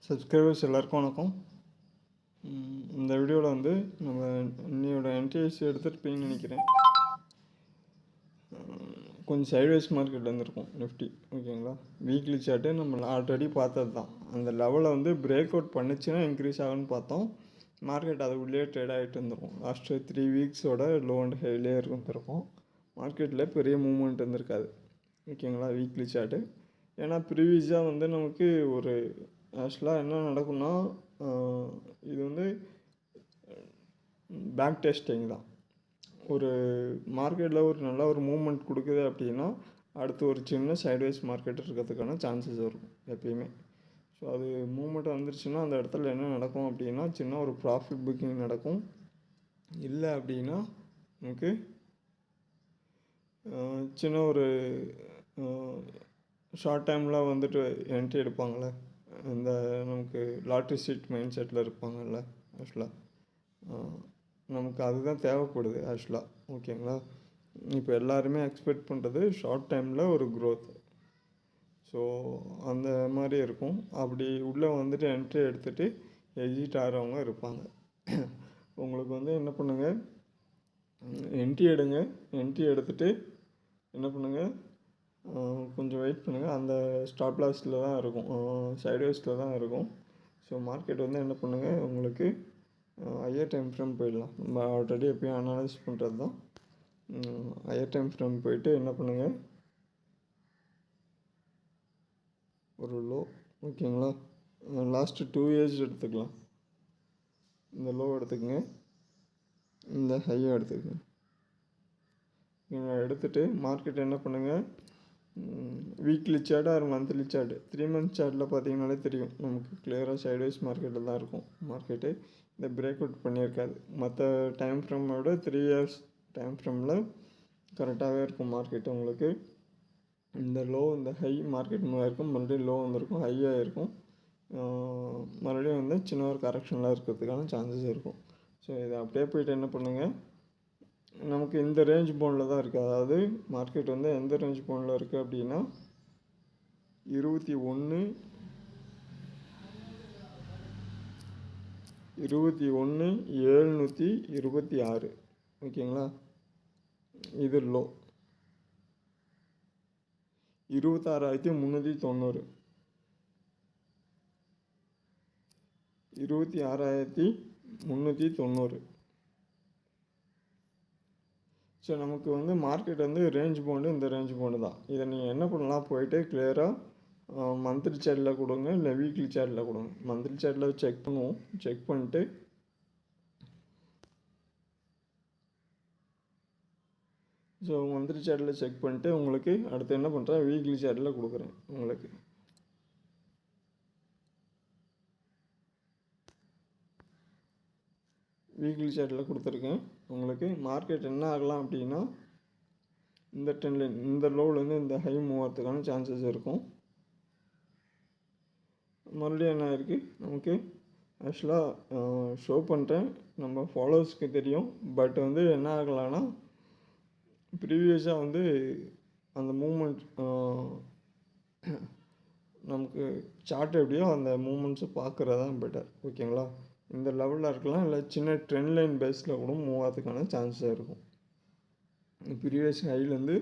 Subscribers எல்லாருக்கும் வணக்கம். இந்த வீடியோவில் வந்து நம்ம இன்னையோட என்ட்ரிஸ் எடுத்துருப்பீங்கன்னு நினைக்கிறேன். கொஞ்சம் சைட்வைஸ் மார்க்கெட் வந்துருக்கும் நிஃப்டி, ஓகேங்களா. வீக்லி சார்ட்டு நம்ம ஆல்ரெடி பார்த்தது தான். அந்த லெவலை வந்து பிரேக் அவுட் பண்ணிச்சுன்னா இன்க்ரீஸ் ஆகும்னு பார்த்தோம். மார்க்கெட் அது உள்ளே ட்ரேட் ஆகிட்டு இருந்திருக்கும். லாஸ்ட்டு 3 வீக்ஸோட லோ அண்ட் ஹைலே இருந்திருக்கும். மார்க்கெட்டில் பெரிய மூவ்மெண்ட் இருந்திருக்காது, ஓகேங்களா. வீக்லி சார்ட்டு ஏன்னா ப்ரீவியஸாக வந்து நமக்கு ஒரு ஆக்சுவலாக என்ன நடக்கும்னா, இது வந்து பேக் டெஸ்டிங் தான். ஒரு மார்க்கெட்டில் ஒரு நல்ல ஒரு மூவ்மெண்ட் கொடுக்குது அப்படின்னா அடுத்து ஒரு சின்ன சைட்வைஸ் மார்க்கெட் இருக்கிறதுக்கான சான்சஸ் இருக்கும் எப்பயுமே. ஸோ அது மூவ்மெண்ட் வந்துருச்சுன்னா அந்த இடத்துல என்ன நடக்கும் அப்படின்னா சின்ன ஒரு ப்ராஃபிட் புக்கிங் நடக்கும். இல்லை அப்படின்னா நமக்கு சின்ன ஒரு ஷார்ட் டைமில் வந்துட்டு என்ட்ரி எடுப்பாங்களே, இந்த நமக்கு லாட்ரி சீட் மைண்ட் செட்டில் இருப்பாங்கள்ல. ஆக்சுவலாக நமக்கு அதுதான் தேவைப்படுது ஆக்சுவலாக, ஓகேங்களா. இப்போ எல்லாருமே எக்ஸ்பெக்ட் பண்ணுறது ஷார்ட் டைமில் ஒரு க்ரோத். ஸோ அந்த மாதிரி இருக்கும். அப்படி உள்ளே வந்துட்டு என்ட்ரி எடுத்துகிட்டு எக்ஸிட் ஆகிறவங்க இருப்பாங்க. உங்களுக்கு வந்து என்ன பண்ணுங்கள், என்ட்ரி எடுங்க. என்ட்ரி எடுத்துகிட்டு என்ன பண்ணுங்கள், கொஞ்சம் வெயிட் பண்ணுங்கள். அந்த ஸ்டாப் லாஸில் தான் இருக்கும், சைட்வேஸில் தான் இருக்கும். ஸோ மார்க்கெட் வந்து என்ன பண்ணுங்கள், உங்களுக்கு ஹையர் டைம் ஃப்ரேம் போயிடலாம். நம்ம ஆல்ரெடி எப்பயும் அனலைஸ் பண்ணுறது தான். ஹையர் டைம் ஃப்ரேம் போயிட்டு என்ன பண்ணுங்கள், ஒரு லோ, ஓகேங்களா. லாஸ்ட்டு 2 இயர்ஸ் எடுத்துக்கலாம். இந்த லோ எடுத்துக்கங்க, இந்த ஹையை எடுத்துக்கங்க. நீங்கள் எடுத்துகிட்டு மார்க்கெட் என்ன பண்ணுங்கள், weekly chart or monthly chart, 3 month சார்ட்டில் பார்த்தீங்கனாலே தெரியும் நமக்கு கிளியராக சைட்வைஸ் மார்க்கெட்டில் தான் இருக்கும் மார்க்கெட்டு. இந்த பிரேக் அவுட் பண்ணியிருக்காது. மற்ற டைம் ஃப்ரேமோட 3 இயர்ஸ் டைம் ஃப்ரேமில் கரெக்டாகவே இருக்கும் மார்க்கெட்டு. உங்களுக்கு இந்த லோ இந்த ஹை மார்க்கெட் மூவ் ஆகிருக்கும், மறுபடியும் லோ வந்திருக்கும், ஹையாக இருக்கும், மறுபடியும் வந்து சின்ன ஒரு கரெக்ஷனில் இருக்கிறதுக்கான சான்சஸ் இருக்கும். ஸோ இதை அப்படியே போய்ட்டு என்ன பண்ணுங்கள், நமக்கு இந்த ரேஞ்ச் பவுண்டில் தான் இருக்குது. அதாவது மார்க்கெட் வந்து எந்த ரேஞ்ச் பவுண்டில் இருக்குது அப்படின்னா 21,726, ஓகேங்களா. இது லோ 26,390, 26,390. ஸோ நமக்கு வந்து மார்க்கெட் வந்து ரேஞ்ச் பவுண்டு இந்த ரேஞ்ச் பவுண்டு தான். இதை நீங்கள் என்ன பண்ணலாம், போயிட்டு கிளியராக மந்த்லி சார்ட்டில் கொடுங்க, இல்லை வீக்லி சார்ட்டில் கொடுங்க. மந்த்லி சார்ட்டில் செக் பண்ணுவோம். செக் பண்ணிட்டு ஸோ மந்த்லி சார்ட்டில் செக் பண்ணிட்டு உங்களுக்கு அடுத்து என்ன பண்ணுறேன், வீக்லி சார்ட்டில் கொடுக்குறேன். உங்களுக்கு வீக்லி சார்ட்டில் கொடுத்துருக்கேன். உங்களுக்கு மார்க்கெட் என்ன ஆகலாம் அப்படின்னா இந்த ட்ரெண்ட்லைன் இந்த லோவிலேருந்து இந்த ஹை மூவ் ஆகிறதுக்கான சான்சஸ் இருக்கும். மறுபடியும் என்ன ஆயிருக்கு, நமக்கு ஆக்சுவலாக ஷோ பண்ணுறேன், நம்ம ஃபாலோவர்ஸ்க்கு தெரியும். பட் வந்து என்ன ஆகலான்னா ப்ரீவியஸாக வந்து அந்த மூமெண்ட் நமக்கு சார்ட் எப்படியோ அந்த மூமெண்ட்ஸை பார்க்குறது தான் பெட்டர், ஓகேங்களா. இந்த லெவலில் இருக்கலாம், இல்லை சின்ன ட்ரெண்ட் லைன் பேஸில் கூட மூவ் ஆகிறதுக்கான சான்சஸ் இருக்கும். ப்ரீவியஸ் ஹைலேருந்து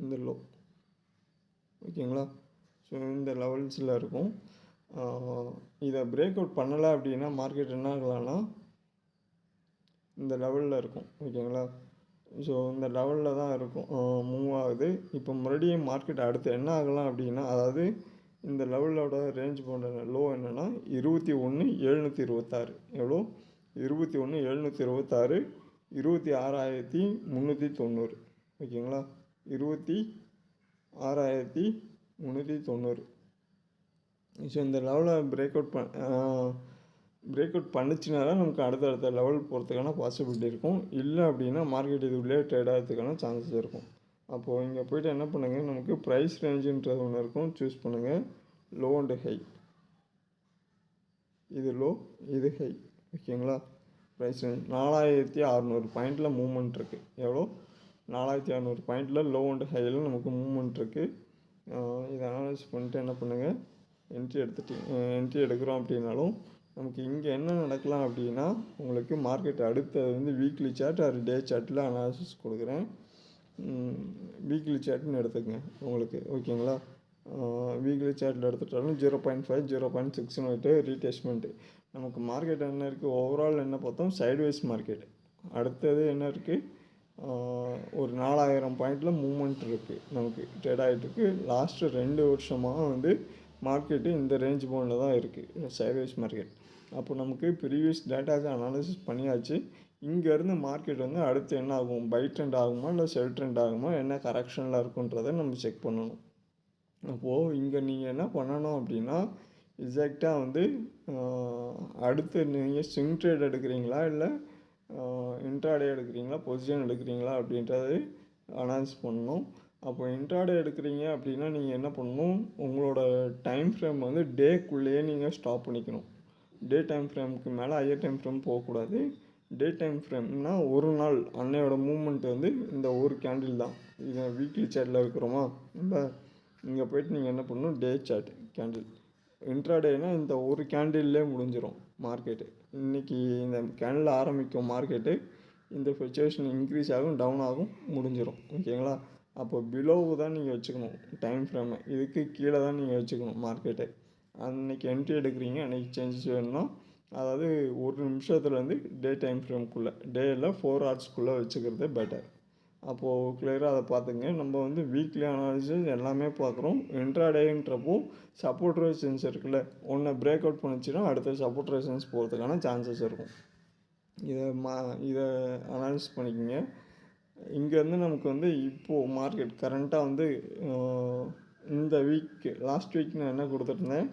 இந்த லோ, ஓகேங்களா. ஸோ இந்த லெவல்ஸில் இருக்கும். இதை பிரேக் அவுட் பண்ணலை அப்படின்னா மார்க்கெட் என்ன ஆகலான்னா இந்த லெவலில் இருக்கும், ஓகேங்களா. ஸோ இந்த லெவலில் தான் இருக்கும், மூவ் ஆகுது. இப்போ மறுபடியும் மார்க்கெட் அடுத்து என்ன ஆகலாம் அப்படின்னா, அதாவது இந்த லெவலோட ரேஞ்ச் போன்ற லோ என்னென்னா 21,726. எவ்வளோ, 21,726, 26,390, ஓகேங்களா. 26,390. ஸோ இந்த லெவலில் பிரேக் அவுட் பண்ணிச்சுனா தான் நமக்கு அடுத்த லெவல் போகிறதுக்கான பாசிபிலிட்டி இருக்கும். இல்லை அப்படின்னா மார்க்கெட் இது உள்ளே ட்ரேட் ஆகிறதுக்கான சான்சஸ் இருக்கும். அப்போது இங்கே போய்ட்டு என்ன பண்ணுங்கள், நமக்கு ப்ரைஸ் ரேஞ்சுன்றது ஒன்று இருக்கும், சூஸ் பண்ணுங்கள். லோ அண்டு ஹை, இது லோ இது ஹை, ஓகேங்களா. ப்ரைஸ் ரேஞ்ச் 4,600 பாயிண்டில் மூவ்மெண்ட் இருக்குது. எவ்வளோ, 4,600 பாயிண்டில் லோ அண்டு ஹையில் நமக்கு மூவ்மெண்ட் இருக்குது. இதை அனலைஸ் பண்ணிட்டு என்ன பண்ணுங்கள், என்ட்ரி எடுக்கிறோம் அப்படின்னாலும் நமக்கு இங்கே என்ன நடக்கலாம் அப்படின்னா உங்களுக்கு மார்க்கெட் அடுத்தது வந்து வீக்லி சார்ட் ஆர் டே சார்ட்டில் அனாலிசிஸ் கொடுக்குறேன். வீக்லி சார்ட்னு எடுத்துக்கங்க உங்களுக்கு, ஓகேங்களா? வீக்லி சார்ட்டில் எடுத்துட்டாலும் 0.5 0.6 ரீடெஸ்ட்மெண்ட்டு. நமக்கு மார்க்கெட் என்ன இருக்குது, ஓவரால் என்ன பார்த்தோம், சைட்வேஸ் மார்க்கெட். அடுத்தது என்ன இருக்குது, ஒரு 4000 பாயிண்டில் மூவ்மெண்ட் இருக்குது, நமக்கு ட்ரேட் ஆகிட்டுருக்கு. லாஸ்ட்டு 2 வருஷமாக வந்து மார்க்கெட்டு இந்த ரேஞ்ச் பவுண்டில் தான் இருக்குது, சைட்வேஸ் மார்க்கெட். அப்போ நமக்கு ப்ரீவியஸ் டேட்டாஸை அனாலிசிஸ் பண்ணியாச்சு. இங்கேருந்து மார்க்கெட் வந்து அடுத்து என்ன ஆகும், பை ட்ரெண்ட் ஆகுமா இல்லை செல் ட்ரெண்ட் ஆகுமா, என்ன கரெக்ஷனில் இருக்குன்றதை நம்ம செக் பண்ணணும். அப்போது இங்கே நீங்கள் என்ன பண்ணணும் அப்படின்னா, எக்ஸாக்டாக வந்து அடுத்து நீங்கள் ஸ்விங் ட்ரேட் எடுக்கிறீங்களா இல்லை இன்ட்ராடே எடுக்கிறீங்களா, பொசிஷன் எடுக்கிறீங்களா அப்படின்றது அனலைஸ் பண்ணணும். அப்போ இன்ட்ராடே எடுக்கிறீங்க அப்படின்னா நீங்கள் என்ன பண்ணணும், உங்களோட டைம் ஃப்ரேம் வந்து டேக்குள்ளேயே நீங்கள் ஸ்டாப் பண்ணிக்கணும். டே டைம் ஃப்ரேமுக்கு மேலே ஹையர் டைம் ஃப்ரேம் போகக்கூடாது. டே டைம் ஃப்ரேம்னா ஒரு நாள் அன்னையோட மூவ்மெண்ட் வந்து இந்த ஒரு கேண்டில் தான். இதை வீக்லி சார்ட்டில் இருக்கிறோமா, நம்ம இங்கே போய்ட்டு நீங்கள் என்ன பண்ணணும், டே சார்ட் கேண்டில். இன்ட்ராடேனா இந்த ஒரு கேண்டில்லே முடிஞ்சிடும் மார்க்கெட்டு. இன்றைக்கி இந்த கேண்டில் ஆரம்பிக்கும் மார்க்கெட்டு, இந்த ஃபிக்சுவேஷன் இன்க்ரீஸ் ஆகும் டவுன் ஆகும் முடிஞ்சிடும், ஓகேங்களா? அப்போ பிலோவு தான் நீங்கள் வச்சுக்கணும் டைம் ஃப்ரேமை, இதுக்கு கீழே தான் நீங்கள் வச்சுக்கணும் மார்க்கெட்டை. அன்றைக்கி என்ட்ரி எடுக்கிறீங்க, அன்றைக்கி சேஞ்சஸ் வேணும்னா, அதாவது ஒரு நிமிஷத்துலேருந்து டே டைம் ஃப்ரேம்குள்ளே, டேயில் 4 ஹவர்ஸ்க்குள்ளே வச்சுக்கிறது பெட்டர். அப்போது கிளியராக அதை பார்த்துங்க. நம்ம வந்து வீக்லி அனாலிசிஸ் எல்லாமே பார்க்குறோம். இன்ட்ராடேன்றப்போ சப்போர்ட் ரெசிஸ்டன்ஸ் இருக்குல்ல, ஒன்று பிரேக் அவுட் பண்ணிச்சுன்னா அடுத்த சப்போர்ட் ரெசிஸ்டன்ஸ் போகிறதுக்கான சான்சஸ் இருக்கும். இதை அனாலிசிஸ் பண்ணிக்கோங்க. இங்கேருந்து நமக்கு வந்து இப்போது மார்க்கெட் கரண்ட்டாக வந்து இந்த வீக் லாஸ்ட் வீக் நான் என்ன கொடுத்துருந்தேன்,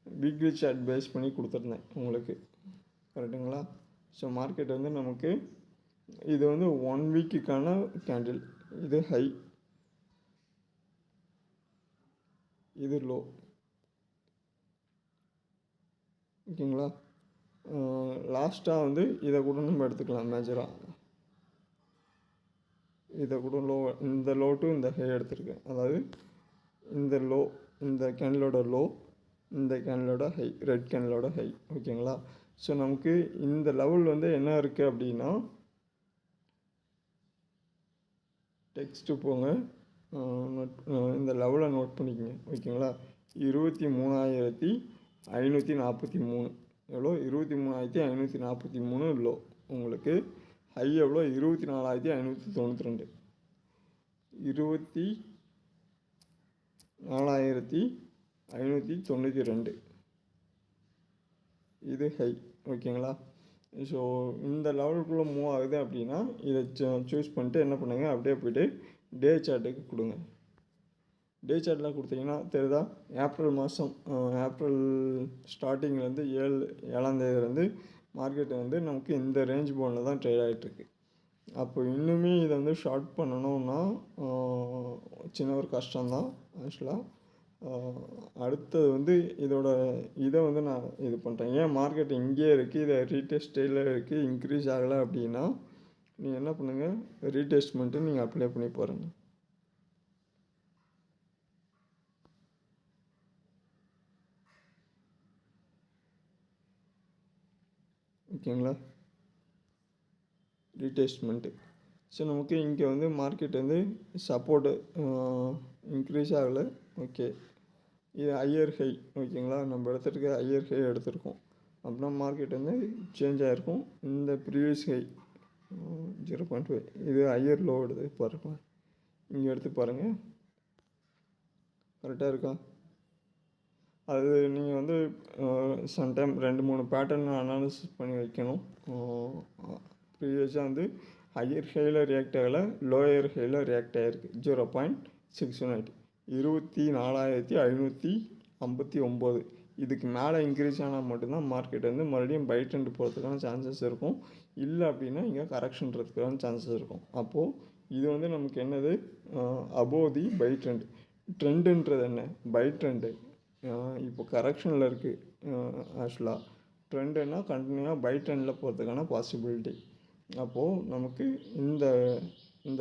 வீக்லி சார்ட் பேஸ் பண்ணி கொடுத்துருந்தேன் உங்களுக்கு, கரெக்டுங்களா? ஸோ மார்க்கெட் வந்து நமக்கு இது வந்து 1 வீக்குக்கான கேண்டில். இது ஹை, இது லோ, ஓகேங்களா? லாஸ்ட்டாக வந்து இதை கூட நம்ம எடுத்துக்கலாம் மேஜராக. இதை கூட லோ, இந்த லோ டு இந்த ஹை எடுத்துருக்கேன். அதாவது இந்த லோ, இந்த கேண்டிலோட லோ, இந்த கேண்டிலோட ஹை, ரெட் கேண்டிலோட ஹை, ஓகேங்களா? ஸோ நமக்கு இந்த லெவல் வந்து என்ன இருக்குது அப்படின்னா, டெக்ஸ்ட்டு போங்க, இந்த லெவலை நோட் பண்ணிக்கோங்க, ஓகேங்களா? 23,543 எவ்வளோ, 23,543 லோ. உங்களுக்கு ஹை எவ்வளோ, 24,592, 24,592 இது ஹை, ஓகேங்களா? ஸோ இந்த லெவலுக்குள்ளே மூவ் ஆகுது அப்படின்னா இதை சூஸ் பண்ணிட்டு என்ன பண்ணுங்கள், அப்படியே போய்ட்டு டே சார்ட்டுக்கு கொடுங்க. டே சார்ட்லாம் கொடுத்தீங்கன்னா தெரியுதா, ஏப்ரல் மாதம், ஏப்ரல் ஸ்டார்டிங்லேருந்து 7ஆம் தேதியிலேருந்து மார்க்கெட் வந்து நமக்கு இந்த ரேஞ்ச் பவுண்டில் தான் ட்ரேட் ஆகிட்டுருக்கு. அப்போ இன்னுமே இதை வந்து ஷார்ட் பண்ணணும்னா சின்ன ஒரு கஷ்டம்தான் ஆக்சுவலாக. அடுத்தது வந்து இதை வந்து நான் இது பண்ணுறேன். ஏன் மார்க்கெட் இங்கேயே இருக்குது, இதை ரீடெஸ்ட்டில் இருக்குது, இன்க்ரீஸ் ஆகலை அப்படின்னா நீங்கள் என்ன பண்ணுங்கள், ரீடெஸ்ட்மெண்ட்டு நீங்கள் அப்ளை பண்ணி பாருங்கள், ஓகேங்களா? ரீடெஸ்ட்மெண்ட்டு. ஸோ நமக்கு இங்கே வந்து மார்க்கெட் வந்து சப்போர்ட்டு இன்க்ரீஸ் ஆகலை, ஓகே. இது ஹையர் ஹை, ஓகேங்களா? நம்ம எடுத்துருக்க ஹையர் ஹை எடுத்திருக்கோம் அப்படின்னா மார்க்கெட் வந்து சேஞ்ச் ஆகிருக்கும். இந்த ப்ரீவியஸ் ஹை 0.5, இது ஹையர் லோ எடுத்து பாருங்கள், இங்கே எடுத்து பாருங்கள், கரெக்டாக இருக்கா? அது நீங்கள் வந்து சம்டைம் 2-3 பேட்டர்ன் அனாலிசிஸ் பண்ணி வைக்கணும். ப்ரீவியஸாக வந்து ஹையர் ஹையில் ரியாக்ட் ஆகலை, லோயர் ஹையில் ரியாக்ட் ஆகிருக்கு. 0.618, 24,559. இதுக்கு மேலே இன்க்ரீஸ் ஆனால் மட்டும்தான் மார்க்கெட் வந்து மறுபடியும் பை ட்ரெண்ட் போகிறதுக்கான சான்சஸ் இருக்கும். இல்லை அப்படின்னா இங்கே கரெக்ஷன்றதுக்கான சான்சஸ் இருக்கும். அப்போது இது வந்து நமக்கு என்னது, அபோவ் தி பை ட்ரெண்ட். ட்ரெண்டுன்றது என்ன, பை ட்ரெண்டு. இப்போ கரெக்ஷனில் இருக்குது ஆக்சுவலாக. ட்ரெண்டுன்னா கண்டினியூவாக பை ட்ரெண்டில் போகிறதுக்கான பாசிபிலிட்டி. அப்போது நமக்கு இந்த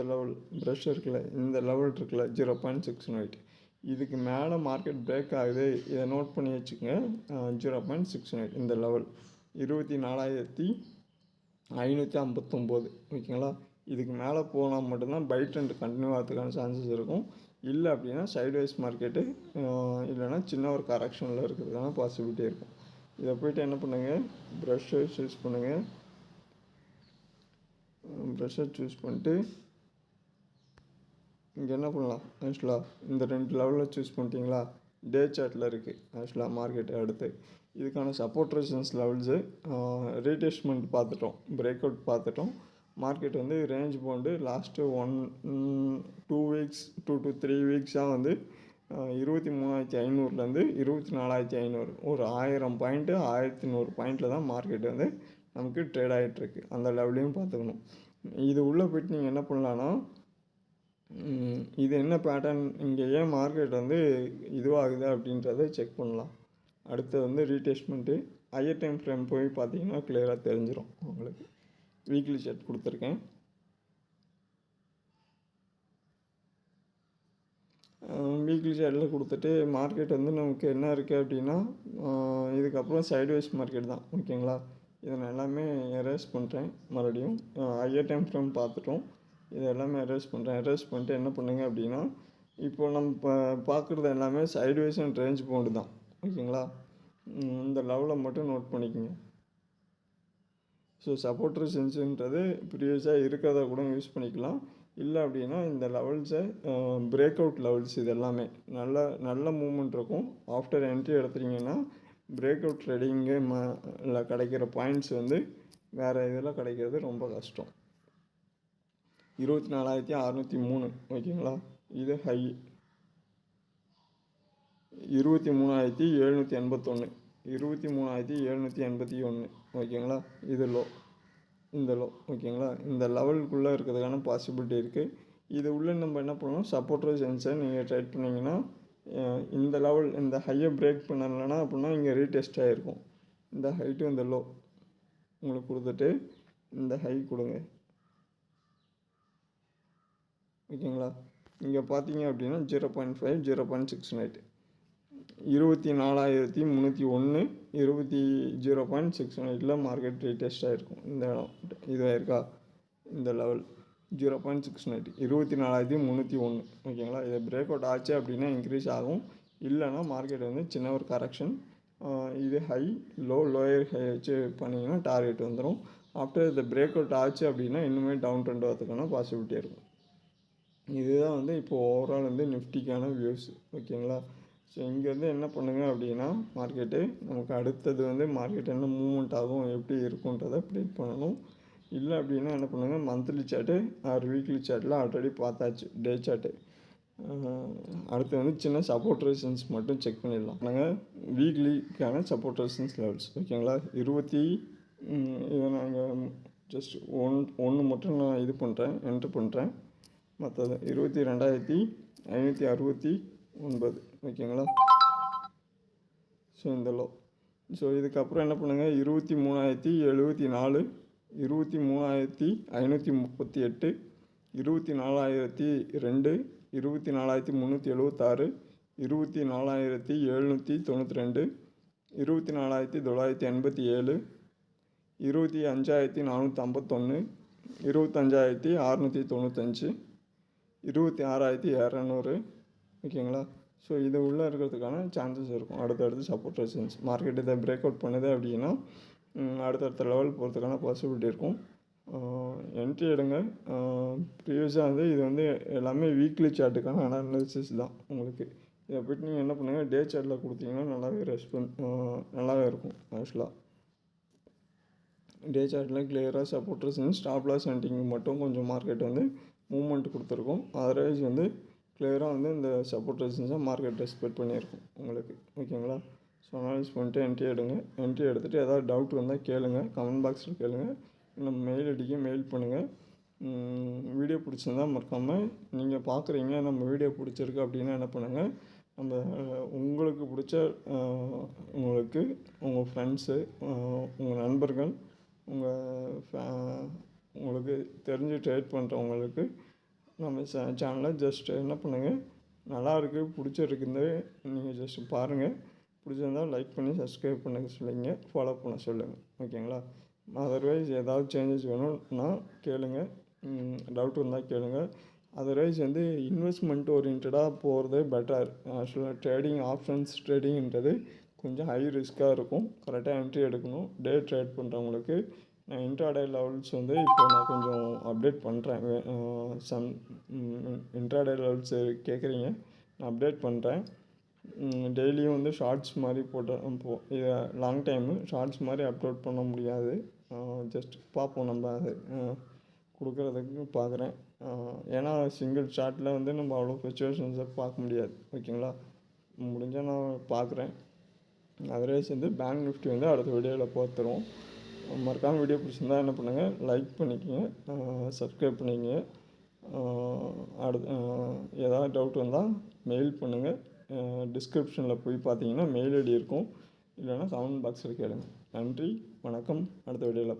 லெவல் ப்ரெஷ் இருக்குல்ல, இந்த லெவல் இருக்குல்ல 0.618, இதுக்கு மேலே மார்க்கெட் பிரேக் ஆகுது, இதை நோட் பண்ணி வச்சுக்கோங்க. 0.69 இந்த லெவல் 24,559 ஓகேங்களா. இதுக்கு மேலே போனால் மட்டும்தான் பை ட்ரெண்ட் கண்டினியூ ஆகிறதுக்கான சான்சஸ் இருக்கும். இல்லை அப்படின்னா சைட்வைஸ் மார்க்கெட்டு, இல்லைன்னா சின்ன ஒரு கரெக்ஷனில் இருக்கிறதுக்கான பாசிபிலிட்டி இருக்கும். இதை போய்ட்டு என்ன பண்ணுங்கள், ப்ரஷ்ஷை சூஸ் பண்ணுங்கள். ப்ரஷ்ஷை சூஸ் பண்ணிட்டு இங்கே என்ன பண்ணலாம், ஆக்சுவலாக இந்த 2 லெவலில் சூஸ் பண்ணிட்டீங்களா, டே சார்ட்டில் இருக்குது ஆக்சுவலாக மார்க்கெட்டு. அடுத்து இதுக்கான சப்போர்ட் ரெசிஸ்டன்ஸ் லெவல்ஸு ரீடெஸ்ட்மெண்ட் பார்த்துட்டோம், பிரேக் அவுட் பார்த்துட்டோம். மார்க்கெட் வந்து range pound last 2 weeks 2 to 3 வீக்ஸாக வந்து 23,500லேருந்து 24,500 ஒரு 1000 பாயிண்ட்டு 1100 பாயிண்டில் தான் மார்க்கெட் வந்து நமக்கு ட்ரேட் ஆகிட்டுருக்கு. அந்த லெவலையும் பார்த்துக்கணும். இது உள்ளே போய்ட்டு நீங்கள் என்ன பண்ணலான்னா, இது என்ன பேட்டர்ன், இங்கே ஏன் மார்க்கெட் வந்து இதுவாகுது அப்படின்றத செக் பண்ணலாம். அடுத்து வந்து ரீடெஸ்ட்மெண்ட்டு ஹையர் டைம் ஃப்ரேம் போய் பார்த்தீங்கன்னா கிளியராக தெரிஞ்சிடும் உங்களுக்கு. வீக்லி சார்ட் கொடுத்துருக்கேன். வீக்லி சார்ட்டில் கொடுத்துட்டு மார்க்கெட் வந்து நமக்கு என்ன இருக்குது அப்படின்னா, இதுக்கப்புறம் சைட்வைஸ் மார்க்கெட் தான் ஓகேங்களா. இதை நான் எல்லாமே எரேஸ் பண்ணுறேன். மறுபடியும் ஹையர் டைம் ஃப்ரேம் பார்த்துட்டோம். இது எல்லாமே எரேஸ் பண்ணுறேன். எரேஸ் பண்ணிட்டு என்ன பண்ணுங்க அப்படின்னா, இப்போ நம்ம பார்க்குறது எல்லாமே சைட்வைஸ் அண்ட் ரேஞ்ச் பவுண்டு தான் ஓகேங்களா. இந்த லெவலில் மட்டும் நோட் பண்ணிக்கோங்க. ஸோ சப்போர்ட் ரெசிஸ்டன்ஸ்ன்றது ப்ரீவியஸாக இருக்கிறத கூட யூஸ் பண்ணிக்கலாம். இல்லை அப்படின்னா இந்த லெவல்ஸை பிரேக் அவுட் லெவல்ஸ் இது எல்லாமே நல்ல மூவ்மெண்ட் இருக்கும். ஆஃப்டர் என்ட்ரி எடுத்துட்டிங்கன்னா பிரேக் அவுட் ட்ரேடிங்கு இல்லை கிடைக்கிற பாயிண்ட்ஸ் வந்து வேறு இதில் கிடைக்கிறது ரொம்ப கஷ்டம். 24,603 ஓகேங்களா. இது ஹை 23,781 23,781 ஓகேங்களா. இது லோ, இந்த லோ ஓகேங்களா. இந்த லெவலுக்குள்ளே இருக்கிறதுக்கான பாசிபிலிட்டி இருக்குது. இது உள்ளே நம்ம என்ன பண்ணணும், சப்போர்ட் ரெசிஸ்டன்ஸை நீங்கள் ட்ரேட் பண்ணிங்கன்னா இந்த லெவல் இந்த ஹையை பிரேக் பண்ணலைன்னா அப்படின்னா இங்கே ரீடெஸ்ட் ஆகிருக்கும். இந்த ஹைட்டு இந்த லோ உங்களுக்கு கொடுத்துட்டு இந்த ஹை கொடுங்க ஓகேங்களா. இங்கே பார்த்தீங்க அப்படின்னா 0.5 0.69 24,301 0.69 மார்க்கெட் ரீடெஸ்ட் ஆகிருக்கும். இந்த இடம் இதுவாயிருக்கா, இந்த லெவல் 0.69 24,301 ஓகேங்களா. இதை பிரேக் அவுட் ஆச்சு அப்படின்னா இன்க்ரீஸ் ஆகும். இல்லைன்னா மார்க்கெட் வந்து சின்ன ஒரு கரெக்ஷன். இது ஹை லோயர் ஹை வச்சு பண்ணிங்கன்னா டார்கெட் வந்துடும். ஆஃப்டர் இந்த பிரேக் அவுட் ஆச்சு அப்படின்னா இன்னுமே டவுன் ட்ரெண்ட் வரதுக்கான பாசிபிலிட்டி இருக்கும். இதுதான் வந்து இப்போது ஓவரால் வந்து நிஃப்டிக்கான வியூஸ் ஓகேங்களா. ஸோ இங்கேருந்து என்ன பண்ணுங்கள் அப்படின்னா, மார்க்கெட்டு நமக்கு அடுத்தது வந்து மார்க்கெட் என்ன மூவ்மெண்ட் ஆகும் எப்படி இருக்குன்றதை ப்ரிடிக்ட் பண்ணணும். இல்லை அப்படின்னா என்ன பண்ணுங்கள், மந்த்லி சார்ட்டு ஆர் வீக்லி சார்ட்டில் ஆல்ரெடி பார்த்தாச்சு டே சார்ட்டு. அடுத்து வந்து சின்ன சப்போர்ட் ரெசிஸ்டன்ஸ் மட்டும் செக் பண்ணிடலாம். நாங்கள் வீக்லிக்கான சப்போர்ட் ரெசிஸ்டன்ஸ் லெவல்ஸ் ஓகேங்களா. இதை நாங்கள் ஜஸ்ட் ஒன்று மட்டும் நான் இது பண்ணுறேன், என்ட்ரு பண்ணுறேன். மற்றது 22,569 ஓகேங்களா. ஸோ இந்த லோ. ஸோ இதுக்கப்புறம் என்ன பண்ணுங்கள், 23,074 23,538 24,002 24,376 24,792 24,987 25,451 25,695 26,200 ஓகேங்களா. ஸோ இது உள்ளே இருக்கிறதுக்கான சான்சஸ் இருக்கும். அடுத்தடுத்து சப்போர்ட் ரெசிஸ்டன்ஸ் மார்க்கெட் இதை பிரேக் அவுட் பண்ணுது அப்படின்னா அடுத்தடுத்த லெவல் போகிறதுக்கான பாசிபிலிட்டி இருக்கும். என்ட்ரி எடுங்க. ப்ரீவியஸாக வந்து இது வந்து எல்லாமே வீக்லி சார்ட்டுக்கான அனாலிசிஸ் தான் உங்களுக்கு. இதை போய்ட்டு நீங்கள் என்ன பண்ணுங்கள், டே சார்ட்டில் கொடுத்தீங்கன்னா நல்லாவே இருக்கும். ஆக்சுவலாக டே சார்ட்டில் கிளியராக support resistance stop loss hunting மட்டும் கொஞ்சம் மார்க்கெட் வந்து மூவ்மெண்ட் கொடுத்துருக்கும். அதர்வைஸ் வந்து கிளியராக வந்து இந்த சப்போர்ட் ரெசிஸ்டன்ஸாக மார்க்கெட் ரெஸ்பெக்ட் பண்ணியிருக்கும் உங்களுக்கு ஓகேங்களா. ஸோ அனாலிஸ் பண்ணிட்டு என்ட்ரி எடுங்க. என்ட்ரி எடுத்துகிட்டு ஏதாவது டவுட் வந்தால் கேளுங்கள், கமெண்ட் பாக்ஸில் கேளுங்கள், நம்ம மெயில் ஐடிக்கு மெயில் பண்ணுங்கள். வீடியோ பிடிச்சிருந்தால் மறக்காமல் நீங்கள் பார்க்குறீங்க, நம்ம வீடியோ பிடிச்சிருக்கு அப்படின்னா என்ன பண்ணுங்கள், நம்ம உங்களுக்கு பிடிச்ச உங்களுக்கு உங்கள் ஃப்ரெண்ட்ஸு உங்கள் நண்பர்கள் உங்களுக்கு தெரிஞ்சு ட்ரேட் பண்ணுறவங்களுக்கு நம்ம சேனலை ஜஸ்ட் என்ன பண்ணுங்கள், நல்லா இருக்குது, பிடிச்சிருக்குது. நீங்கள் ஜஸ்ட் பாருங்கள். பிடிச்சிருந்தால் லைக் பண்ணி சப்ஸ்கிரைப் பண்ண சொல்லுங்க, ஃபாலோ பண்ண சொல்லுங்கள். ஓகேங்களா? அதர்வைஸ் ஏதாவது சேஞ்சஸ் வேணும்னா கேளுங்க, டவுட் இருந்தால் கேளுங்க. அதர்வைஸ் வந்து இன்வெஸ்ட்மெண்ட் ஓரியன்டாக போகிறது பெட்டர். ஆக்சுவலாக ட்ரேடிங்ன்றது கொஞ்சம் ஹை ரிஸ்க்காக இருக்கும். கரெக்டாக என்ட்ரி எடுக்கணும். டே ட்ரேட் பண்ணுறவங்களுக்கு நான் இன்ட்ராடே லெவல்ஸ் வந்து இப்போ நான் கொஞ்சம் அப்டேட் பண்ணுறேன். இன்ட்ராடே லெவல்ஸு கேட்குறீங்க, நான் அப்டேட் பண்ணுறேன். டெய்லியும் வந்து ஷார்ட்ஸ் மாதிரி இது லாங் டைமு ஷார்ட்ஸ் மாதிரி அப்லோட் பண்ண முடியாது. ஜஸ்ட் பார்ப்போம், நம்ம அது கொடுக்குறதுக்கு பார்க்குறேன். ஏன்னா சிங்கிள் ஷார்ட்டில் வந்து நம்ம அவ்வளோ ஃப்ளக்சுவேஷன்ஸை பார்க்க முடியாது. ஓகேங்களா? முடிஞ்சால் நான் பார்க்குறேன். அதர்வைஸ் வந்து பேங்க் நிஃப்டி வந்து அடுத்த வீடியோவில் பார்த்துருவோம். மறக்காமல் வீடியோ பிடிச்சிருந்தா என்ன பண்ணுங்கள், லைக் பண்ணிக்கோங்க, சப்ஸ்கிரைப் பண்ணிக்கங்க. ஏதாவது டவுட் வந்தால் மெயில் பண்ணுங்கள். டிஸ்கிரிப்ஷனில் போய் பார்த்தீங்கன்னா மெயில் ஐடி இருக்கும், இல்லைன்னா கமெண்ட் பாக்ஸில் கேளுங்க. நன்றி, வணக்கம். அடுத்த வீடியோவில்